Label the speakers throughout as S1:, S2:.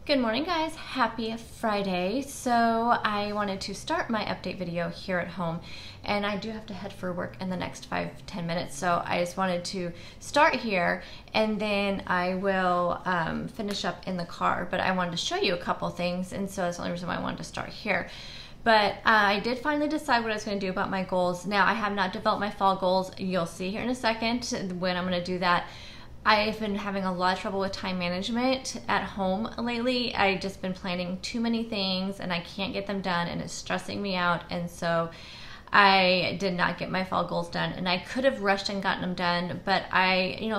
S1: Good morning, guys. Happy Friday. So I wanted to start my update video here at home, and I do have to head for work in the next 5-10 minutes. So I just wanted to start here, and then I will finish up in the car. But I wanted to show you a couple things, and so that's the only reason why I wanted to start here. But I did finally decide what I was going to do about my goals. Now, I have not developed my fall goals. You'll see here in a second when I'm going to do that. I've been having a lot of trouble with time management at home lately. I've just been planning too many things and I can't get them done, and it's stressing me out. And so I did not get my fall goals done, and I could have rushed and gotten them done, but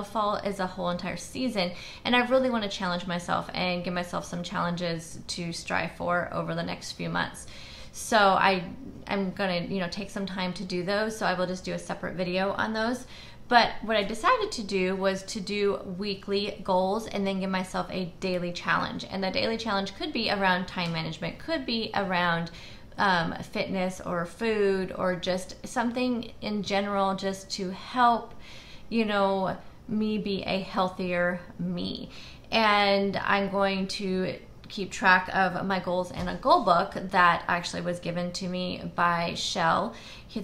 S1: fall is a whole entire season, and I really want to challenge myself and give myself some challenges to strive for over the next few months. So I'm going to, take some time to do those. So I will just do a separate video on those. But what I decided to do was to do weekly goals and then give myself a daily challenge. And the daily challenge could be around time management, could be around fitness or food, or just something in general just to help, me be a healthier me. And I'm going to keep track of my goals in a goal book that actually was given to me by Shell.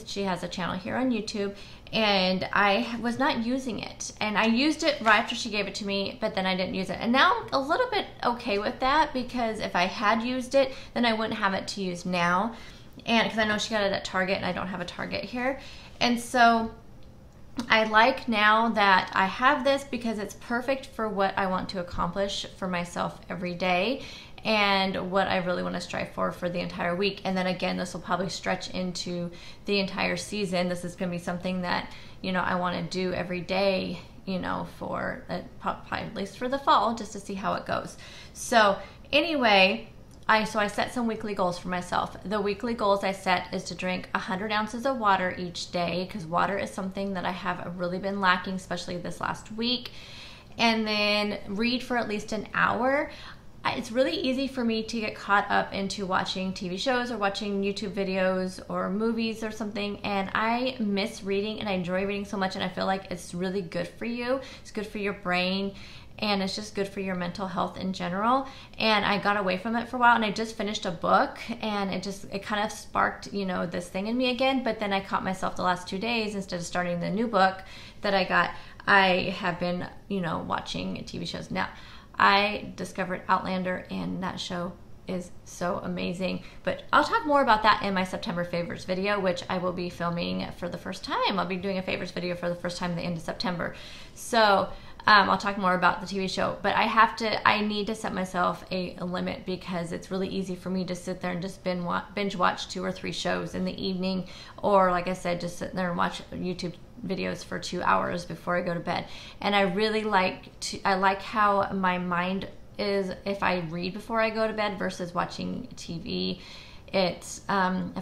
S1: She has a channel here on YouTube, and I was not using it. And I used it right after she gave it to me, but then I didn't use it. And now I'm a little bit okay with that, because if I had used it, then I wouldn't have it to use now. And because I know she got it at Target, and I don't have a Target here. And so I like now that I have this, because it's perfect for what I want to accomplish for myself every day and what I really want to strive for the entire week. And then again, this will probably stretch into the entire season. This is going to be something that, I want to do every day, for probably at least for the fall, just to see how it goes. So anyway, I set some weekly goals for myself. The weekly goals I set is to drink 100 ounces of water each day, because water is something that I have really been lacking, especially this last week. And then read for at least an hour. It's really easy for me to get caught up into watching TV shows or watching YouTube videos or movies or something, and I miss reading, and I enjoy reading so much, and I feel like it's really good for you. It's good for your brain, and it's just good for your mental health in general. And I got away from it for a while, and I just finished a book, and it kind of sparked, this thing in me again. But then I caught myself the last 2 days, instead of starting the new book that I got, I have been, watching TV shows. Now, I discovered Outlander, and that show is so amazing. But I'll talk more about that in my September favorites video, which I will be filming for the first time. I'll be doing a favorites video for the first time at the end of September. So I'll talk more about the TV show, but I need to set myself a limit, because it's really easy for me to sit there and just binge watch 2 or 3 shows in the evening, or like I said, just sit there and watch YouTube videos for 2 hours before I go to bed. And I really like how my mind is if I read before I go to bed versus watching TV. I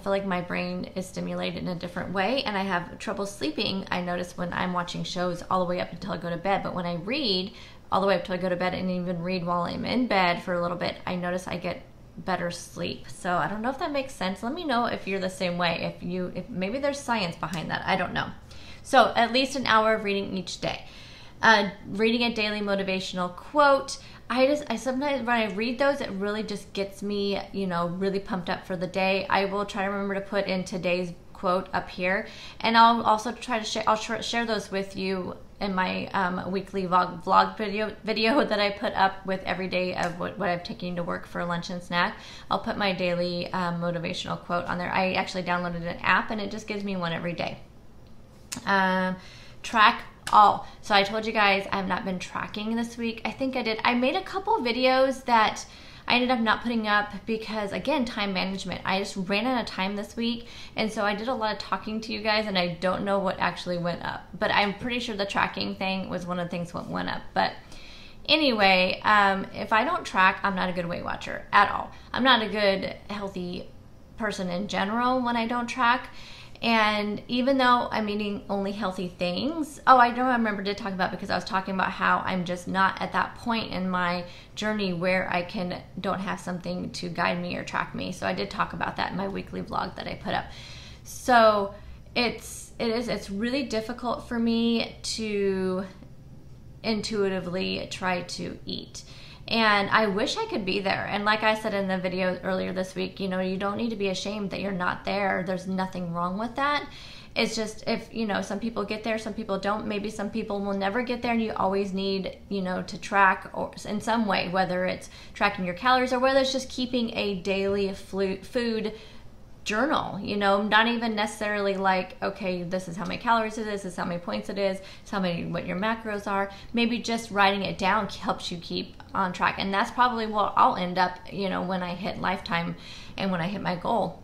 S1: feel like my brain is stimulated in a different way, and I have trouble sleeping, I notice, when I'm watching shows all the way up until I go to bed. But when I read all the way up until I go to bed, and even read while I'm in bed for a little bit, I notice I get better sleep. So I don't know if that makes sense. Let me know if you're the same way, if maybe there's science behind that. I don't know. So at least an hour of reading each day. Reading a daily motivational quote. I sometimes, when I read those, it really just gets me, really pumped up for the day. I will try to remember to put in today's quote up here, and I'll also try to share those with you in my weekly vlog video that I put up with every day of what I'm taking to work for lunch and snack. I'll put my daily motivational quote on there. I actually downloaded an app, and it just gives me one every day. Track all. So I told you guys I have not been tracking this week. I think I did. I made a couple videos that I ended up not putting up because, again, time management. I just ran out of time this week, and so I did a lot of talking to you guys, and I don't know what actually went up. But I'm pretty sure the tracking thing was one of the things that went up. But anyway, if I don't track, I'm not a good Weight Watcher at all. I'm not a good healthy person in general when I don't track. And even though I'm eating only healthy things, I did talk about, because I was talking about how I'm just not at that point in my journey where I don't have something to guide me or track me. So I did talk about that in my weekly vlog that I put up. So it's really difficult for me to intuitively try to eat. And I wish I could be there. And like I said in the video earlier this week, you know, you don't need to be ashamed that you're not there. There's nothing wrong with that. It's just, if, you know, some people get there, some people don't. Maybe some people will never get there, and you always need, you know, to track or in some way, whether it's tracking your calories or whether it's just keeping a daily food journal, you know, not even necessarily like, okay, this is how many calories it is, this is how many points it is, it's how many, what your macros are. Maybe just writing it down helps you keep on track. And that's probably what I'll end up, you know, when I hit lifetime and when I hit my goal.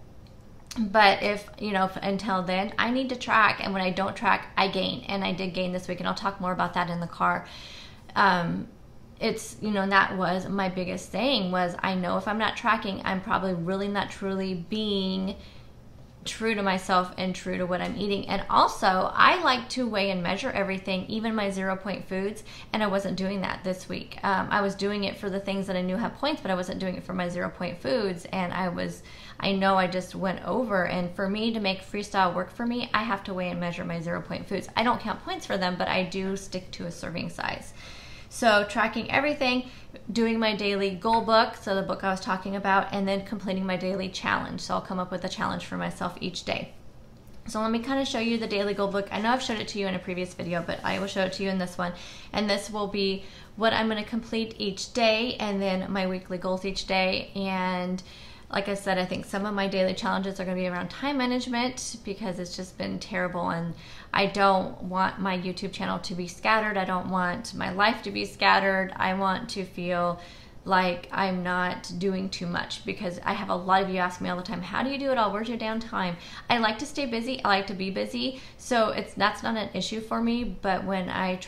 S1: But if, you know, until then, I need to track. And when I don't track, I gain. And I did gain this week, and I'll talk more about that in the car. It's, you know, and that was my biggest thing, was I know if I'm not tracking, I'm probably really not truly being true to myself and true to what I'm eating. And also, I like to weigh and measure everything, even my 0-point foods, and I wasn't doing that this week. I was doing it for the things that I knew had points, but I wasn't doing it for my 0-point foods, and I know I just went over. And for me to make freestyle work for me, I have to weigh and measure my 0-point foods. I don't count points for them, but I do stick to a serving size. So tracking everything, doing my daily goal book, so the book I was talking about, and then completing my daily challenge. So I'll come up with a challenge for myself each day. So let me kind of show you the daily goal book. I know I've showed it to you in a previous video, but I will show it to you in this one. And this will be what I'm going to complete each day, and then my weekly goals each day. And like I said, I think some of my daily challenges are going to be around time management, because it's just been terrible, and I don't want my YouTube channel to be scattered. I don't want my life to be scattered. I want to feel like I'm not doing too much, because I have a lot of you ask me all the time, how do you do it all? Where's your downtime? I like to stay busy. I like to be busy. So that's not an issue for me. But when I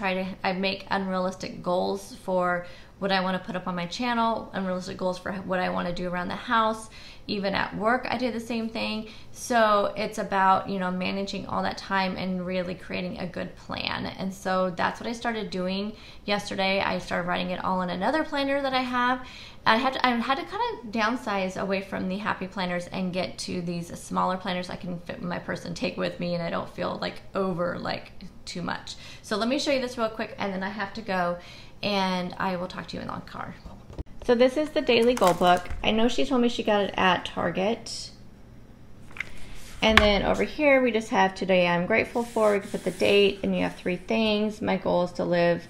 S1: make unrealistic goals for what I want to put up on my channel, unrealistic goals for what I want to do around the house, even at work, I do the same thing. So it's about, you know, managing all that time and really creating a good plan. And so that's what I started doing yesterday. I started writing it all in another planner that I have. I had to kind of downsize away from the happy planners and get to these smaller planners I can fit in my purse and take with me, and I don't feel like too much. So let me show you this real quick, and then I have to go, and I will talk to you in the car. So this is the daily goal book. I know she told me she got it at Target. And then over here we just have today I'm grateful for. We can put the date, and you have 3 things. My goal to live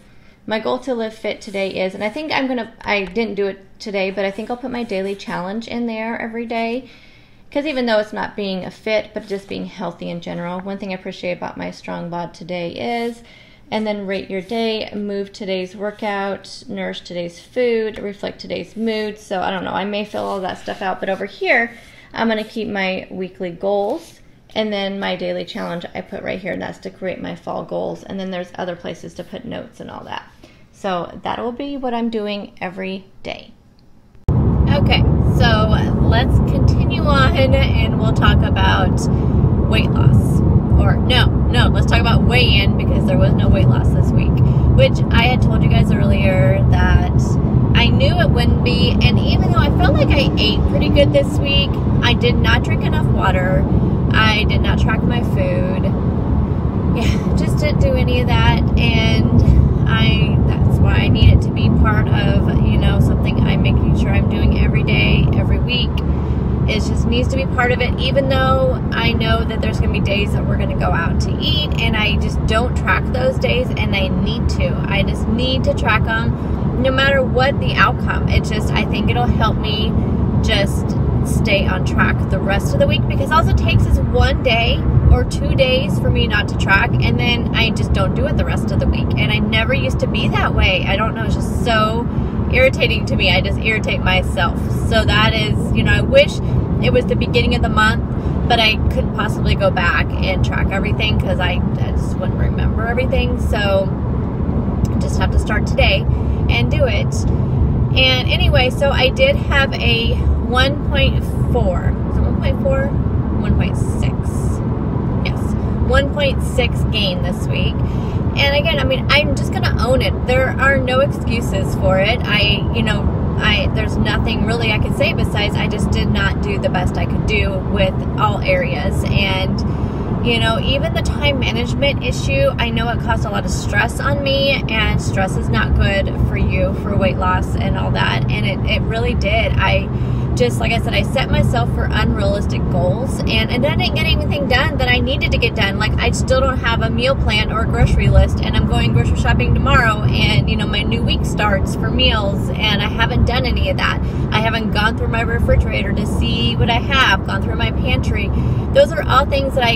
S1: fit today is, and I think I didn't do it today, but I think I'll put my daily challenge in there every day. Because even though it's not being a fit, but just being healthy in general. One thing I appreciate about my strong bod today is, and then rate your day, move today's workout, nourish today's food, reflect today's mood. So I don't know, I may fill all that stuff out, but over here, I'm gonna keep my weekly goals, and then my daily challenge I put right here, and that's to create my fall goals. And then there's other places to put notes and all that. So that will be what I'm doing every day. Okay, so let's continue on, and we'll talk about weight loss. Or no, let's talk about weigh-in, because there was no weight loss this week, which I had told you guys earlier that I knew it wouldn't be. And even though I felt like I ate pretty good this week, I did not drink enough water. I did not track my food. Yeah, just didn't do any of that. And that's why I need it to be part of, you know, something I'm making sure I'm doing every day, every week. It just needs to be part of it, even though I know that there's going to be days that we're going to go out to eat, and I just don't track those days, and I need to. I just need to track them no matter what the outcome. It just, I think it'll help me just stay on track the rest of the week, because all it takes is 1 day or 2 days for me not to track, and then I just don't do it the rest of the week. And I never used to be that way. I don't know, it's just so irritating to me. I just irritate myself. So that is, you know, I wish it was the beginning of the month, but I couldn't possibly go back and track everything, because I just wouldn't remember everything. So I just have to start today and do it. And anyway, so I did have a 1.4, is it 1.4? 1.6. Yes, 1.6 gain this week. And again, I mean, I'm just going to own it. There are no excuses for it. There's nothing really I could say besides I just did not do the best I could do with all areas. And You know, even the time management issue, I know it caused a lot of stress on me, and stress is not good for you for weight loss and all that. And it really did. Just like I said, I set myself for unrealistic goals, and I didn't get anything done that I needed to get done. Like, I still don't have a meal plan or a grocery list, and I'm going grocery shopping tomorrow, and you know, my new week starts for meals, and I haven't done any of that. I haven't gone through my refrigerator to see what I have, gone through my pantry. Those are all things that I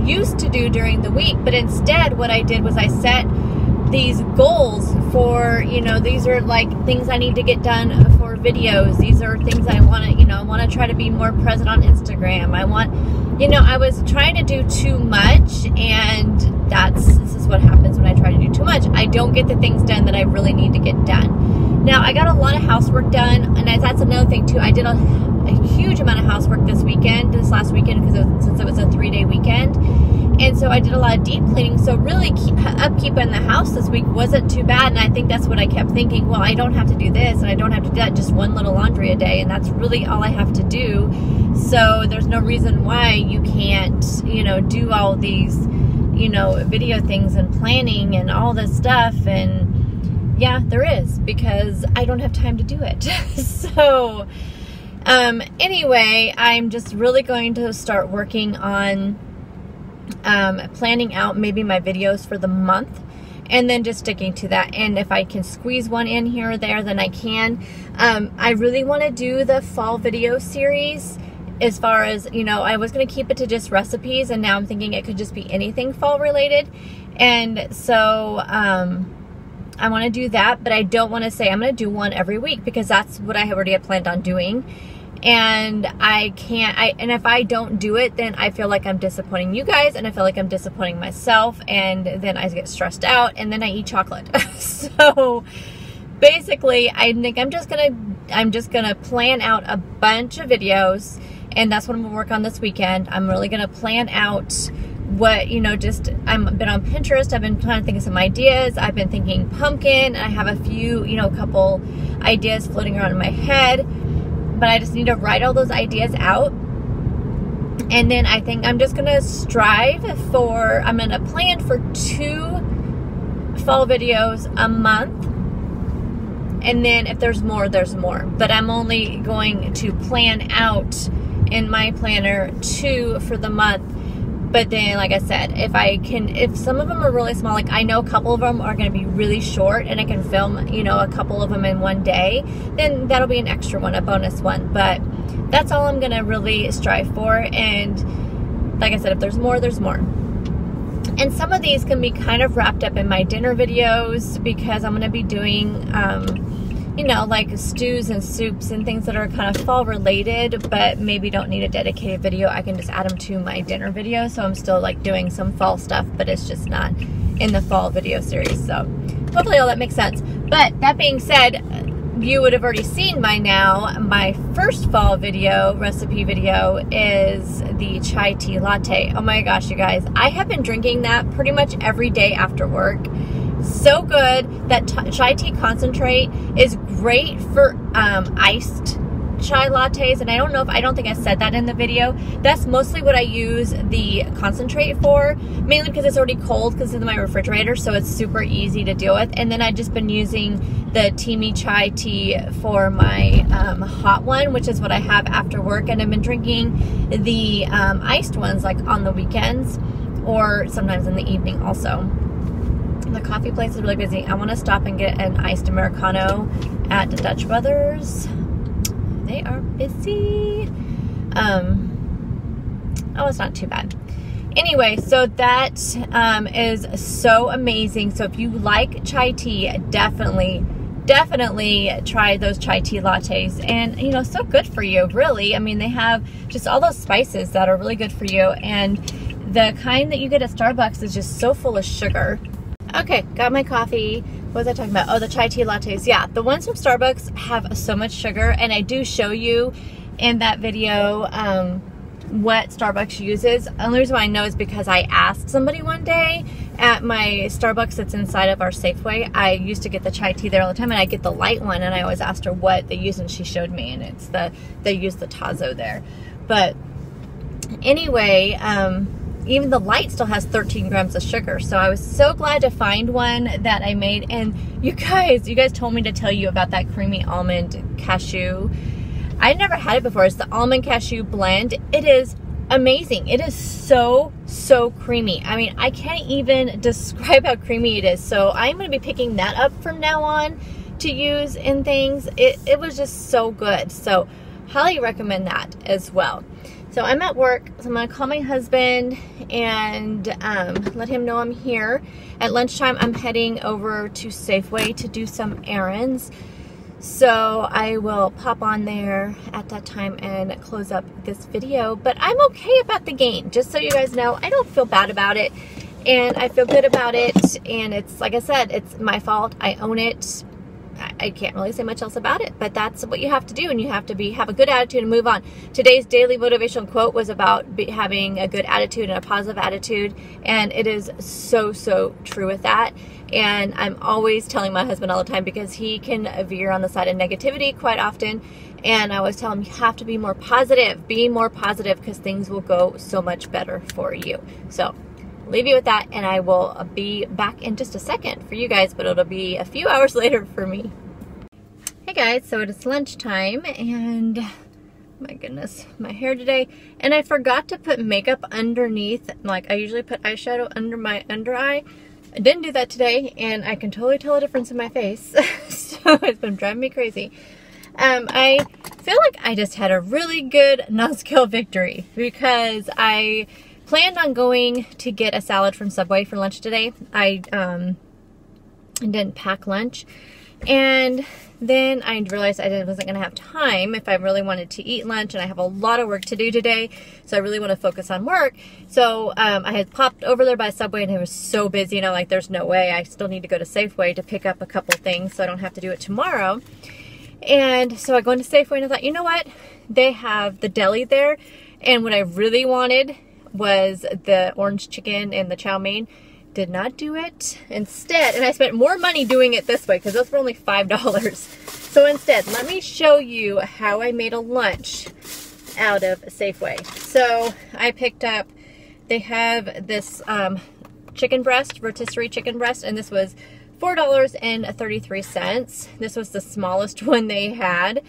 S1: used to do during the week, but instead what I did was I set these goals for, you know, these are like things I need to get done for videos. These are things I want to, you know, I want to try to be more present on Instagram. I want, you know, I was trying to do too much, and this is what happens when I try to do too much. I don't get the things done that I really need to get done. Now, I got a lot of housework done, and that's another thing too. I did a huge amount of housework this last weekend, since it was a 3-day weekend. And so I did a lot of deep cleaning. So really upkeep in the house this week wasn't too bad. And I think that's what I kept thinking. Well, I don't have to do this and I don't have to do that. Just one little laundry a day. And that's really all I have to do. So there's no reason why you can't, you know, do all these, you know, video things and planning and all this stuff. And yeah, there is, because I don't have time to do it. So anyway, I'm just really going to start working on planning out maybe my videos for the month, and then just sticking to that. And if I can squeeze one in here or there, then I can. I really want to do the fall video series. As far as, you know, I was going to keep it to just recipes, and now I'm thinking it could just be anything fall related. And so I want to do that, but I don't want to say I'm going to do one every week, because that's what I already had planned on doing. And I can't, and if I don't do it, then I feel like I'm disappointing you guys, and I feel like I'm disappointing myself, and then I get stressed out, and then I eat chocolate. So basically, I think I'm just gonna plan out a bunch of videos, and that's what I'm gonna work on this weekend. I'm really gonna plan out what, you know, I've been on Pinterest. I've been trying to think of some ideas. I've been thinking pumpkin. I have a few, you know, a couple ideas floating around in my head. But I just need to write all those ideas out. And then I think I'm just going to I'm going to plan for 2 fall videos a month. And then if there's more, there's more. But I'm only going to plan out in my planner 2 for the month. But then, like I said, if some of them are really small, like I know a couple of them are going to be really short, and I can film, you know, a couple of them in one day, then that'll be an extra one, a bonus one. But that's all I'm going to really strive for. And like I said, if there's more, there's more. And some of these can be kind of wrapped up in my dinner videos, because I'm going to be doing, you know, like stews and soups and things that are kind of fall related, but maybe don't need a dedicated video. I can just add them to my dinner video. So I'm still like doing some fall stuff, but it's just not in the fall video series. So hopefully all that makes sense. But that being said, you would have already seen by now, my first fall video, recipe video, is the chai tea latte. Oh my gosh, you guys. I have been drinking that pretty much every day after work. So good. That chai tea concentrate is great for iced chai lattes, and I don't think I said that in the video. That's mostly what I use the concentrate for, mainly because it's already cold because it's in my refrigerator, so it's super easy to deal with. And then I've just been using the Teami chai tea for my hot one, which is what I have after work. And I've been drinking the iced ones like on the weekends, or sometimes in the evening also. The coffee place is really busy. I want to stop and get an iced Americano at the Dutch Brothers. They are busy. Oh, it's not too bad. Anyway, so that is so amazing. So if you like chai tea, definitely try those chai tea lattes. And, you know, so good for you, really. I mean, they have just all those spices that are really good for you. And the kind that you get at Starbucks is just so full of sugar. Okay, got my coffee. What was I talking about? Oh, the chai tea lattes. Yeah, the ones from Starbucks have so much sugar, and I do show you in that video what Starbucks uses. The only reason why I know is because I asked somebody one day at my Starbucks that's inside of our Safeway. I used to get the chai tea there all the time, and I get the light one, and I always asked her what they use, and she showed me, and it's they use the Tazo there. But anyway, even the light still has 13 grams of sugar. So I was so glad to find one that I made. And you guys told me to tell you about that creamy almond cashew. I never had it before. It's the almond cashew blend. It is amazing. It is so creamy. I mean, I can't even describe how creamy it is. So I'm going to be picking that up from now on to use in things. It was just so good. So highly recommend that as well. So I'm at work, so I'm going to call my husband and let him know I'm here. At lunchtime, I'm heading over to Safeway to do some errands. So I will pop on there at that time and close up this video. But I'm okay about the gain. Just so you guys know, I don't feel bad about it. And I feel good about it. And it's, like I said, it's my fault. I own it. I can't really say much else about it, but that's what you have to do, and you have to have a good attitude and move on. Today's daily motivational quote was about having a good attitude and a positive attitude, and it is so true with that. And I'm always telling my husband all the time, because he can veer on the side of negativity quite often, and I always tell him, you have to be more positive, because things will go so much better for you. So leave you with that, and I will be back in just a second for you guys, but it'll be a few hours later for me. Hey guys, so it's lunchtime, and my goodness, my hair today, and I forgot to put makeup underneath. Like, I usually put eyeshadow under my under eye. I didn't do that today, and I can totally tell a difference in my face. So it's been driving me crazy. I feel like I just had a really good non-skill victory, because I planned on going to get a salad from Subway for lunch today. I didn't pack lunch, and then I realized I wasn't going to have time if I really wanted to eat lunch, and I have a lot of work to do today, so I really want to focus on work. So I had popped over there by Subway, and it was so busy, and I'm like, there's no way. I still need to go to Safeway to pick up a couple things so I don't have to do it tomorrow. And so I go into Safeway, and I thought, you know what? They have the deli there, and what I really wanted was the orange chicken and the chow mein. Did not do it. Instead, and I spent more money doing it this way, because those were only $5. So instead, let me show you how I made a lunch out of Safeway. So I picked up, they have this chicken breast, rotisserie chicken breast, and this was $4.33. This was the smallest one they had,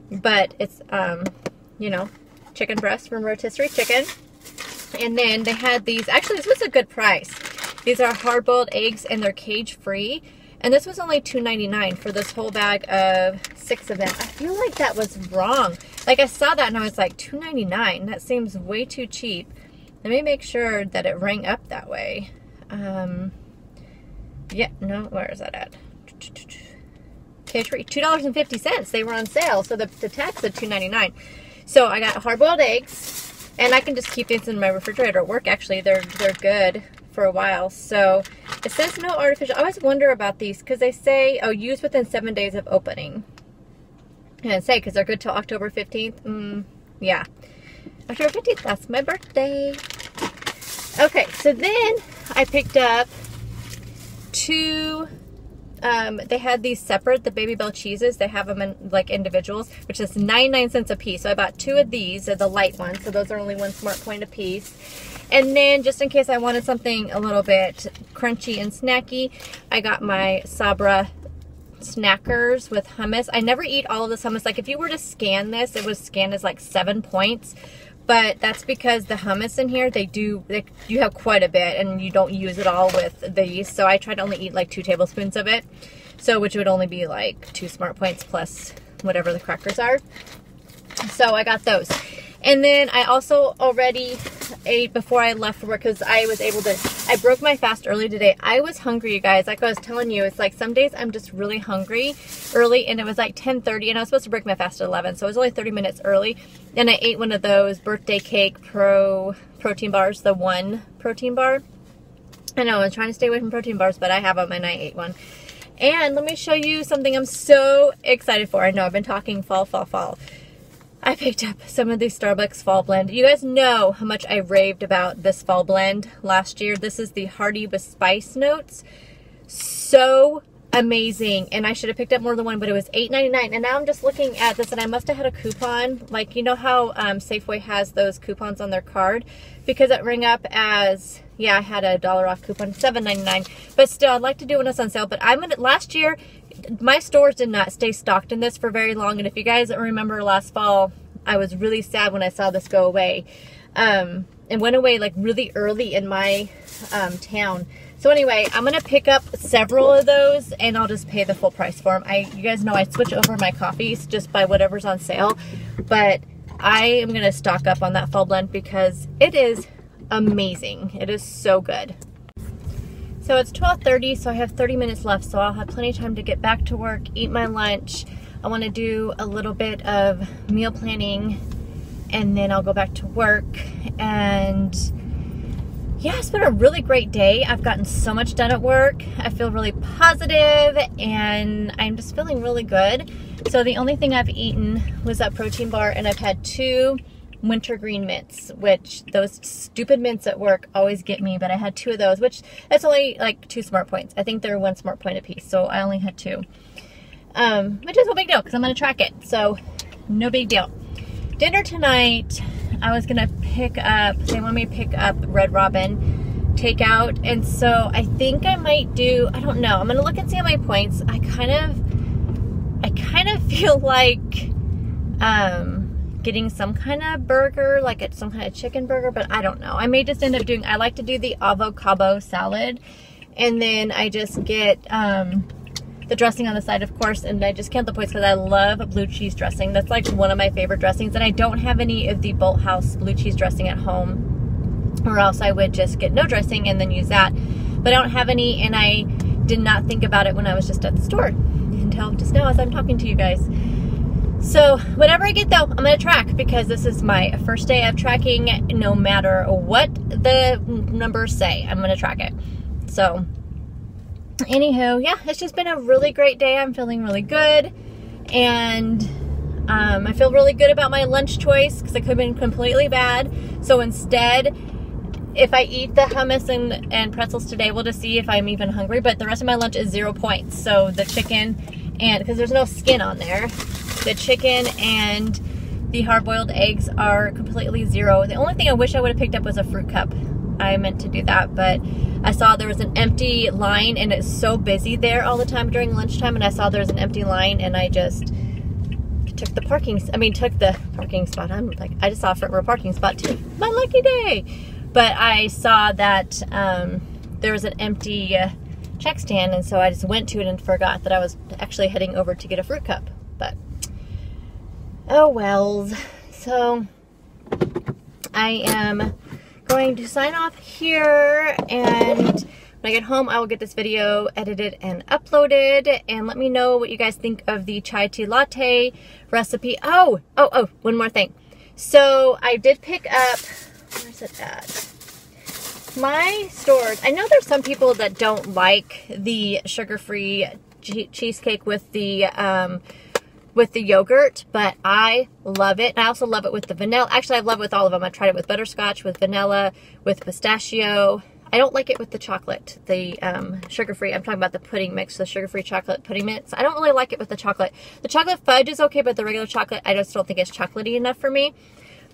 S1: but it's, you know, chicken breast from Rotisserie Chicken. And then they had these, actually this was a good price. These are hard-boiled eggs, and they're cage-free. And this was only $2.99 for this whole bag of 6 of them. I feel like that was wrong. Like, I saw that and I was like, $2.99? That seems way too cheap. Let me make sure that it rang up that way. Yeah, no, where is that at? Cage-free, $2.50. They were on sale, so the tax said $2.99. So I got hard-boiled eggs. And I can just keep these in my refrigerator at work. Actually, they're good for a while. So it says no artificial. I always wonder about these, because they say, oh, use within 7 days of opening. And I say, because they're good till October 15th. Yeah, October 15th. That's my birthday. Okay, so then I picked up 2. They had these separate, the Baby Bell cheeses. They have them in like individuals, which is 99 cents a piece. So I bought 2 of these, they're the light ones. So those are only 1 smart point a piece. And then just in case I wanted something a little bit crunchy and snacky, I got my Sabra Snackers with hummus. I never eat all of this hummus. Like, if you were to scan this, it was scanned as like 7 points. But that's because the hummus in here, you have quite a bit, and you don't use it all with these. So I try to only eat like 2 tablespoons of it. So, which would only be like 2 smart points plus whatever the crackers are. So I got those. And then I also already ate before I left for work, because I broke my fast early today. I was hungry, you guys. Like I was telling you, it's like some days I'm just really hungry early, and it was like 10:30, and I was supposed to break my fast at 11, so it was only 30 minutes early. And I ate one of those birthday cake protein bars, the one protein bar. I know, I was trying to stay away from protein bars, but I have them, and I ate one. And let me show you something I'm so excited for. I know I've been talking fall. I picked up some of these Starbucks fall blend. You guys know how much I raved about this fall blend last year. This is the Hearty with Spice Notes. So amazing. And I should have picked up more than one, but it was $8.99. And now I'm just looking at this, and I must have had a coupon. Like, you know how Safeway has those coupons on their card? Because it rang up as, yeah, I had a $1 off coupon, $7.99. But still, I'd like to do when it's on sale. But last year, my stores did not stay stocked in this for very long. And if you guys remember last fall, I was really sad when I saw this go away. It went away like really early in my town. So anyway, I'm going to pick up several of those, and I'll just pay the full price for them. You guys know I switch over my coffees just by whatever's on sale. But I am going to stock up on that fall blend because it is amazing. It is so good. So it's 12:30, so I have 30 minutes left, so I'll have plenty of time to get back to work, eat my lunch. I want to do a little bit of meal planning, and then I'll go back to work. And yeah, it's been a really great day. I've gotten so much done at work. I feel really positive, and I'm just feeling really good. So the only thing I've eaten was that protein bar, and I've had 2 wintergreen mints, which those stupid mints at work always get me, but I had 2 of those, which that's only like 2 smart points. I think they're 1 smart point apiece, so I only had 2. Which is no big deal because I'm going to track it, so no big deal. Dinner tonight, I was going to pick up, they want me to pick up Red Robin takeout, and so I think I might do, I don't know, I'm going to look and see on my points. I kind of feel like getting some kind of burger, like some kind of chicken burger, but I don't know. I may just end up doing, I like to do the avocado salad, and then I just get the dressing on the side, of course, and I just count the points because I love blue cheese dressing. That's like one of my favorite dressings, and I don't have any of the Bolt House blue cheese dressing at home, or else I would just get no dressing and then use that. But I don't have any, and I did not think about it when I was just at the store until just now as I'm talking to you guys. So whatever I get though, I'm going to track because this is my first day of tracking. No matter what the numbers say, I'm going to track it. So anywho, yeah, it's just been a really great day. I'm feeling really good, and I feel really good about my lunch choice because it could have been completely bad. So instead, if I eat the hummus and pretzels today, we'll just see if I'm even hungry, but the rest of my lunch is 0 points. So the chicken, and because there's no skin on there, the chicken and the hard-boiled eggs are completely 0. The only thing I wish I would have picked up was a fruit cup. I meant to do that, but I saw there was an empty line, and it's so busy there all the time during lunchtime, and I saw there was an empty line, and I just took the parking spot. I'm like, I just saw a front row parking spot too. My lucky day. But I saw that there was an empty check stand, and so I just went to it and forgot that I was actually heading over to get a fruit cup. But oh wells. So I am going to sign off here, and when I get home I will get this video edited and uploaded, and let me know what you guys think of the chai tea latte recipe. Oh, one more thing. So I did pick up, where's it at? My stores, I know there's some people that don't like the sugar-free cheesecake with the yogurt, but I love it. And I also love it with the vanilla. Actually, I love it with all of them. I tried it with butterscotch, with vanilla, with pistachio. I don't like it with the chocolate, the sugar-free. I'm talking about the pudding mix, the sugar-free chocolate pudding mix. I don't really like it with the chocolate. The chocolate fudge is okay, but the regular chocolate, I just don't think it's chocolatey enough for me.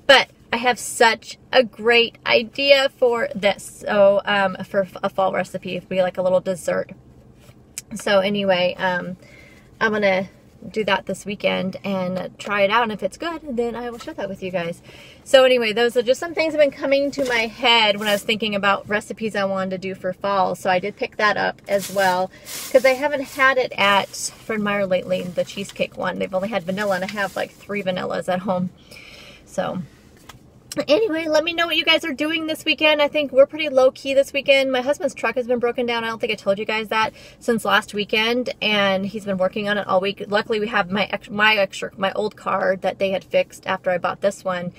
S1: But I have such a great idea for this. So for a fall recipe, it'd be like a little dessert. So anyway, I'm going to do that this weekend and try it out, and if it's good, then I will share that with you guys. So anyway, those are just some things that have been coming to my head when I was thinking about recipes I wanted to do for fall. So I did pick that up as well, because I haven't had it at Fred Meyer lately, the cheesecake one. They've only had vanilla, and I have like 3 vanillas at home. So anyway, let me know what you guys are doing this weekend. I think we're pretty low-key this weekend. My husband's truck has been broken down. I don't think I told you guys that since last weekend, and he's been working on it all week. Luckily, we have my old car that they had fixed after I bought this one.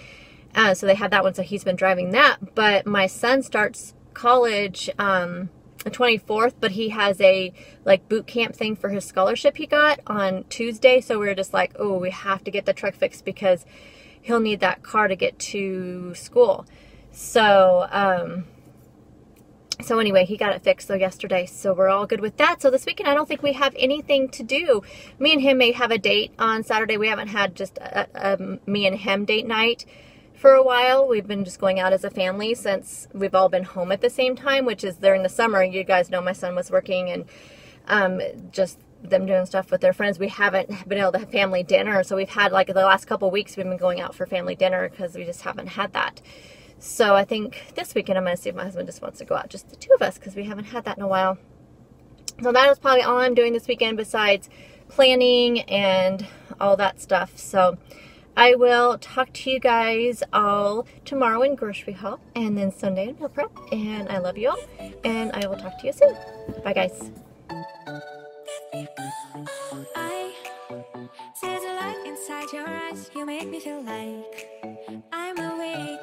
S1: So they had that one, so he's been driving that. But my son starts college the 24th, but he has a like boot camp thing for his scholarship he got on Tuesday. So we were just like, oh, we have to get the truck fixed because he'll need that car to get to school. So So anyway, he got it fixed though yesterday, so we're all good with that. So this weekend, I don't think we have anything to do. Me and him may have a date on Saturday. We haven't had just a me and him date night for a while. We've been just going out as a family since we've all been home at the same time, which is during the summer. You guys know my son was working, and just them doing stuff with their friends. We haven't been able to have family dinner, so we've had, like, the last couple of weeks we've been going out for family dinner because we just haven't had that. So I think this weekend I'm going to see if my husband just wants to go out, just the two of us, because we haven't had that in a while. So that is probably all I'm doing this weekend besides planning and all that stuff. So I will talk to you guys all tomorrow in grocery haul, and then Sunday in meal prep. And I love you all, and I will talk to you soon. Bye, guys.
S2: I see the light inside your eyes. You make me feel like I'm awake.